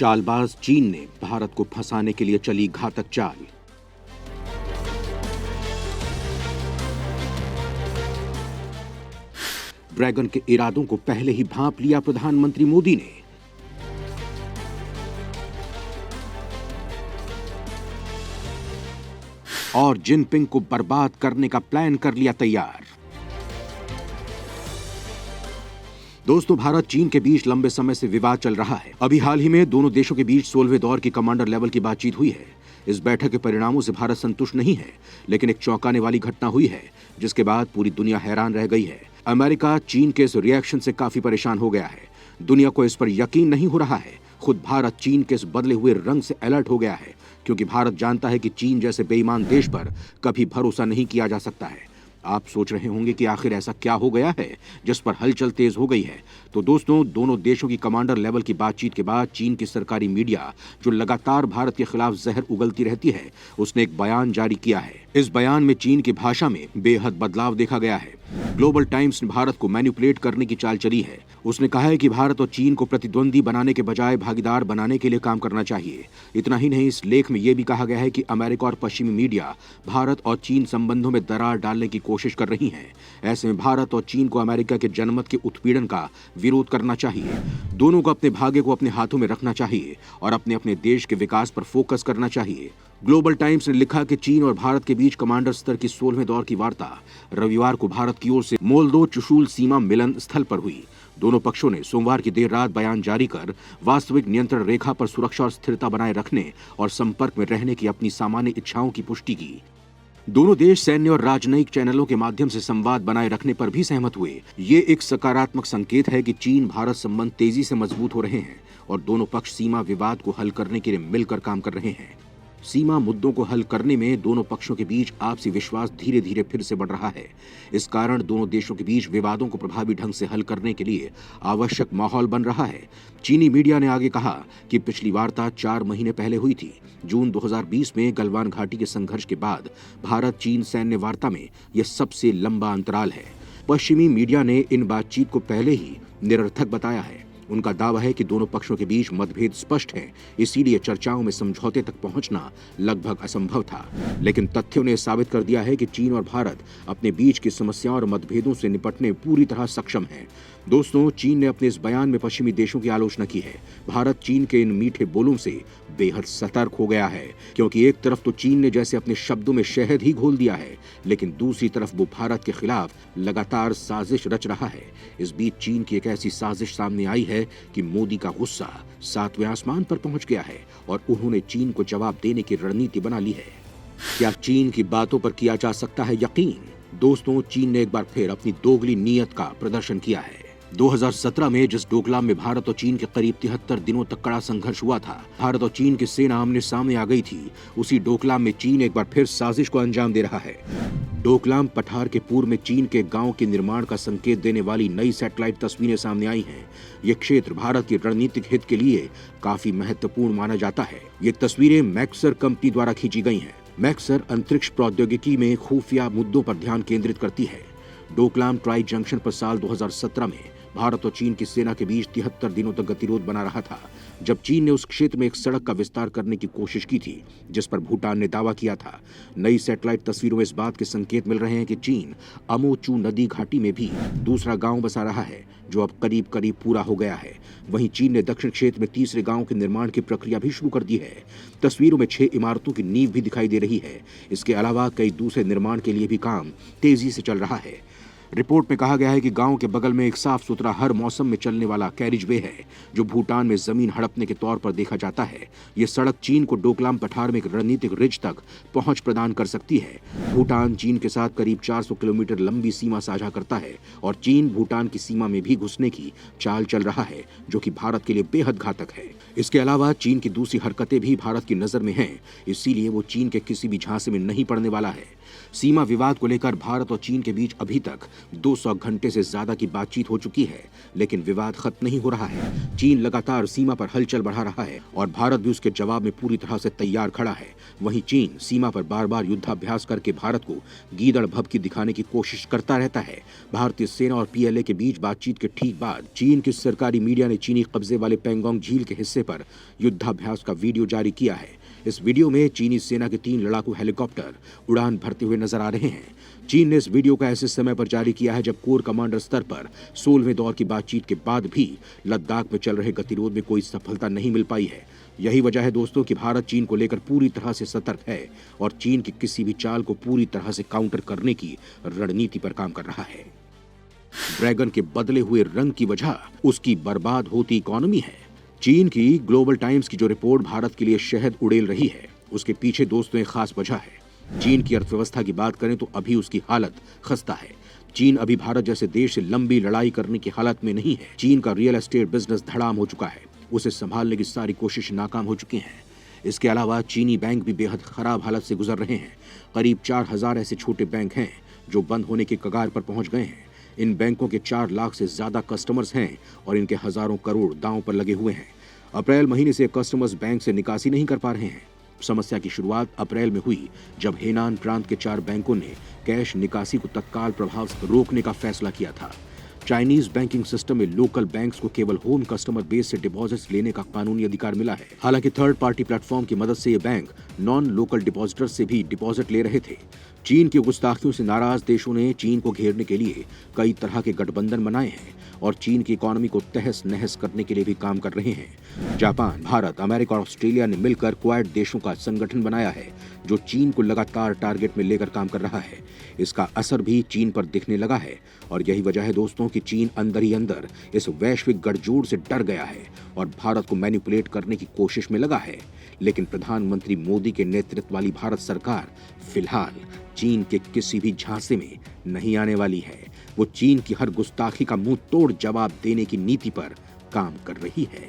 चालबाज चीन ने भारत को फंसाने के लिए चली घातक चाल। ड्रैगन के इरादों को पहले ही भांप लिया प्रधानमंत्री मोदी ने। और जिनपिंग को बर्बाद करने का प्लान कर लिया तैयार। दोस्तों, भारत चीन के बीच लंबे समय से विवाद चल रहा है। अभी हाल ही में दोनों देशों के बीच 16वें दौर की कमांडर लेवल की बातचीत हुई है। इस बैठक के परिणामों से भारत संतुष्ट नहीं है, लेकिन एक चौंकाने वाली घटना हुई है जिसके बाद पूरी दुनिया हैरान रह गई है। अमेरिका चीन के इस रिएक्शन से काफी परेशान हो गया है। दुनिया को इस पर यकीन नहीं हो रहा है। खुद भारत चीन के इस बदले हुए रंग से अलर्ट हो गया है, क्योंकि भारत जानता है कि चीन जैसे बेईमान देश पर कभी भरोसा नहीं किया जा सकता है। आप सोच रहे होंगे कि आखिर ऐसा क्या हो गया है जिस पर हलचल तेज हो गई है। तो दोस्तों, दोनों देशों की कमांडर लेवल की बातचीत के बाद चीन की सरकारी मीडिया, जो लगातार भारत के खिलाफ जहर उगलती रहती है, उसने एक बयान जारी किया है। इस बयान में चीन की भाषा में बेहद बदलाव देखा गया है। ग्लोबल टाइम्स ने भारत को मैनिपुलेट करने की चाल चली है। उसने कहा है कि भारत और चीन को प्रतिद्वंदी बनाने के बजाय भागीदार बनाने के लिए काम करना चाहिए। इतना ही नहीं, इस लेख में यह भी कहा गया है कि अमेरिका और पश्चिमी मीडिया भारत और चीन संबंधों में दरार डालने की कोशिश कर रही हैं। ऐसे में भारत और चीन को अमेरिका के जनमत के उत्पीड़न का विरोध करना चाहिए। दोनों को अपने भाग्य को अपने हाथों में रखना चाहिए और अपने अपने देश के विकास पर फोकस करना चाहिए। ग्लोबल टाइम्स ने लिखा कि चीन और भारत के बीच कमांडर स्तर की 16वें दौर की वार्ता रविवार को भारत की ओर से मोल्दो चुशुल सीमा मिलन स्थल पर हुई। दोनों पक्षों ने सोमवार की देर रात बयान जारी कर वास्तविक नियंत्रण रेखा पर सुरक्षा और स्थिरता बनाए रखने और संपर्क में रहने की अपनी सामान्य इच्छाओं की पुष्टि की। दोनों देश सैन्य और राजनयिक चैनलों के माध्यम से संवाद बनाए रखने पर भी सहमत हुए। ये एक सकारात्मक संकेत है कि चीन भारत संबंध तेजी से मजबूत हो रहे हैं और दोनों पक्ष सीमा विवाद को हल करने के लिए मिलकर काम कर रहे हैं। सीमा मुद्दों को हल करने में दोनों पक्षों के बीच आपसी विश्वास धीरे धीरे फिर से बढ़ रहा है। इस कारण दोनों देशों के बीच विवादों को प्रभावी ढंग से हल करने के लिए आवश्यक माहौल बन रहा है। चीनी मीडिया ने आगे कहा कि पिछली वार्ता 4 महीने पहले हुई थी। जून 2020 में गलवान घाटी के संघर्ष के बाद भारत चीन सैन्य वार्ता में यह सबसे लंबा अंतराल है। पश्चिमी मीडिया ने इन बातचीत को पहले ही निरर्थक बताया है। उनका दावा है कि दोनों पक्षों के बीच मतभेद स्पष्ट हैं, इसीलिए चर्चाओं में समझौते तक पहुंचना लगभग असंभव था। लेकिन तथ्यों ने साबित कर दिया है कि चीन और भारत अपने बीच की समस्याओं और मतभेदों से निपटने पूरी तरह सक्षम हैं। दोस्तों, चीन ने अपने इस बयान में पश्चिमी देशों की आलोचना की है। भारत चीन के इन मीठे बोलों से बेहद सतर्क हो गया है, क्योंकि एक तरफ तो चीन ने जैसे अपने शब्दों में शहद ही घोल दिया है, लेकिन दूसरी तरफ वो भारत के खिलाफ लगातार साजिश रच रहा है। इस बीच चीन की एक ऐसी साजिश सामने आई है कि मोदी का गुस्सा 7वें आसमान पर पहुंच गया है और उन्होंने चीन को जवाब देने की रणनीति बना ली है। क्या चीन की बातों पर किया जा सकता है यकीन? दोस्तों, चीन ने एक बार फिर अपनी दोगली नीयत का प्रदर्शन किया है। 2017 में जिस डोकलाम में भारत और चीन के करीब 73 दिनों तक कड़ा संघर्ष हुआ था, भारत और चीन की सेना आमने सामने आ गई थी। उसी डोकलाम में चीन एक बार फिर साजिश को अंजाम दे रहा है। डोकलाम पठार के पूर्व में चीन के गांव के निर्माण का संकेत देने वाली नई सैटेलाइट तस्वीरें सामने आई हैं। ये क्षेत्र भारत के रणनीतिक हित के लिए काफी महत्वपूर्ण माना जाता है। ये तस्वीरें मैक्सर कंपनी द्वारा खींची गई हैं। मैक्सर अंतरिक्ष प्रौद्योगिकी में खुफिया मुद्दों पर ध्यान केंद्रित करती है। डोकलाम ट्राई जंक्शन पर साल 2017 में भारत और चीन की सेना के बीच 73 दिनों तक गतिरोध बना रहा था, जब चीन ने उस क्षेत्र में एक सड़क का विस्तार करने की कोशिश की थी, जिस पर भूटान ने दावा किया था। नई सैटेलाइट तस्वीरों में इस बात के संकेत मिल रहे हैं कि चीन अमोचू नदी घाटी में भी दूसरा गांव बसा रहा है, जो अब करीब करीब पूरा हो गया है। वहीं चीन ने दक्षिण क्षेत्र में तीसरे गांव के निर्माण की प्रक्रिया भी शुरू कर दी है। तस्वीरों में 6 इमारतों की नींव भी दिखाई दे रही है। इसके अलावा कई दूसरे निर्माण के लिए भी काम तेजी से चल रहा है। रिपोर्ट में कहा गया है कि गांव के बगल में एक साफ सुथरा हर मौसम में चलने वाला कैरिज वे है, जो भूटान में जमीन हड़पने के तौर पर देखा जाता है। ये सड़क चीन को डोकलाम पठार में एक रणनीतिक रिज तक पहुंच प्रदान कर सकती है। भूटान चीन के साथ करीब 400 किलोमीटर लंबी सीमा साझा करता है और चीन भूटान की सीमा में भी घुसने की चाल चल रहा है, जो कि भारत के लिए बेहद घातक है। इसके अलावा चीन की दूसरी हरकतें भी भारत की नजर में हैं, इसीलिए वो चीन के किसी भी झांसे में नहीं पड़ने वाला है। सीमा विवाद को लेकर भारत और चीन के बीच अभी तक 200 घंटे से ज्यादा की बातचीत हो चुकी है, लेकिन विवाद खत्म नहीं हो रहा है। चीन लगातार सीमा पर हलचल बढ़ा रहा है और भारत भी उसके जवाब में पूरी तरह से तैयार खड़ा है। वहीं चीन सीमा पर बार बार युद्धाभ्यास करके भारत को गीदड़ भभकी दिखाने की कोशिश करता रहता है। भारतीय सेना और पीएलए के बीच बातचीत के ठीक बाद चीन की सरकारी मीडिया ने चीनी कब्जे वाले पेंगोंग झील के हिस्से पर युद्धाभ्यास का वीडियो जारी किया है। इस वीडियो में चीनी सेना के 3 लड़ाकू हेलीकॉप्टर उड़ान भरते हुए नजर आ रहे हैं। चीन ने इस वीडियो को ऐसे समय पर जारी किया है जब कोर कमांडर स्तर पर 16वें दौर की बातचीत के बाद भी लद्दाख में चल रहे गतिरोध में कोई सफलता नहीं मिल पाई है। यही वजह है दोस्तों कि भारत चीन को लेकर पूरी तरह से सतर्क है और चीन की किसी भी चाल को पूरी तरह से काउंटर करने की रणनीति पर काम कर रहा है। ड्रैगन के बदले हुए रंग की वजह उसकी बर्बाद होती इकोनॉमी है। चीन की ग्लोबल टाइम्स की जो रिपोर्ट भारत के लिए शहद उड़ेल रही है, उसके पीछे दोस्तों एक खास वजह है। चीन की अर्थव्यवस्था की बात करें तो अभी उसकी हालत खस्ता है। चीन अभी भारत जैसे देश से लंबी लड़ाई करने की हालत में नहीं है। चीन का रियल एस्टेट बिजनेस धड़ाम हो चुका है, उसे संभालने की सारी कोशिश नाकाम हो चुकी हैं। इसके अलावा चीनी बैंक भी बेहद खराब हालत से गुजर रहे हैं। करीब 4000 ऐसे छोटे बैंक हैं जो बंद होने के कगार पर पहुंच गए हैं। इन बैंकों के 4 लाख से ज्यादा कस्टमर्स हैं और इनके हजारों करोड़ दांव पर लगे हुए हैं। अप्रैल महीने से कस्टमर्स बैंक से निकासी नहीं कर पा रहे हैं। समस्या की शुरुआत अप्रैल में हुई जब हेनान प्रांत के 4 बैंकों ने कैश निकासी को तत्काल प्रभाव से रोकने का फैसला किया था। चाइनीज बैंकिंग सिस्टम में लोकल बैंक्स को केवल होम कस्टमर बेस से डिपॉजिट्स लेने का कानूनी अधिकार मिला है। हालांकि थर्ड पार्टी प्लेटफॉर्म की मदद से ये बैंक नॉन लोकल डिपॉजिटर्स से भी डिपॉजिट ले रहे थे। चीन की गुस्ताखियों से नाराज देशों ने चीन को घेरने के लिए कई तरह के गठबंधन बनाए हैं और चीन की इकोनॉमी को तहस नहस करने के लिए भी काम कर रहे हैं। जापान, भारत, अमेरिका और ऑस्ट्रेलिया ने मिलकर क्वाड देशों का संगठन बनाया है जो चीन को लगातार टारगेट में लेकर काम कर रहा है। इसका असर भी चीन पर दिखने लगा है और यही वजह है दोस्तों कि चीन अंदर ही अंदर इस वैश्विक गठजोड़ से डर गया है और भारत को मैनिपुलेट करने की कोशिश में लगा है। लेकिन प्रधानमंत्री मोदी के नेतृत्व वाली भारत सरकार फिलहाल चीन के किसी भी झांसे में नहीं आने वाली है। वो चीन की हर गुस्ताखी का मुंह तोड़ जवाब देने की नीति पर काम कर रही है।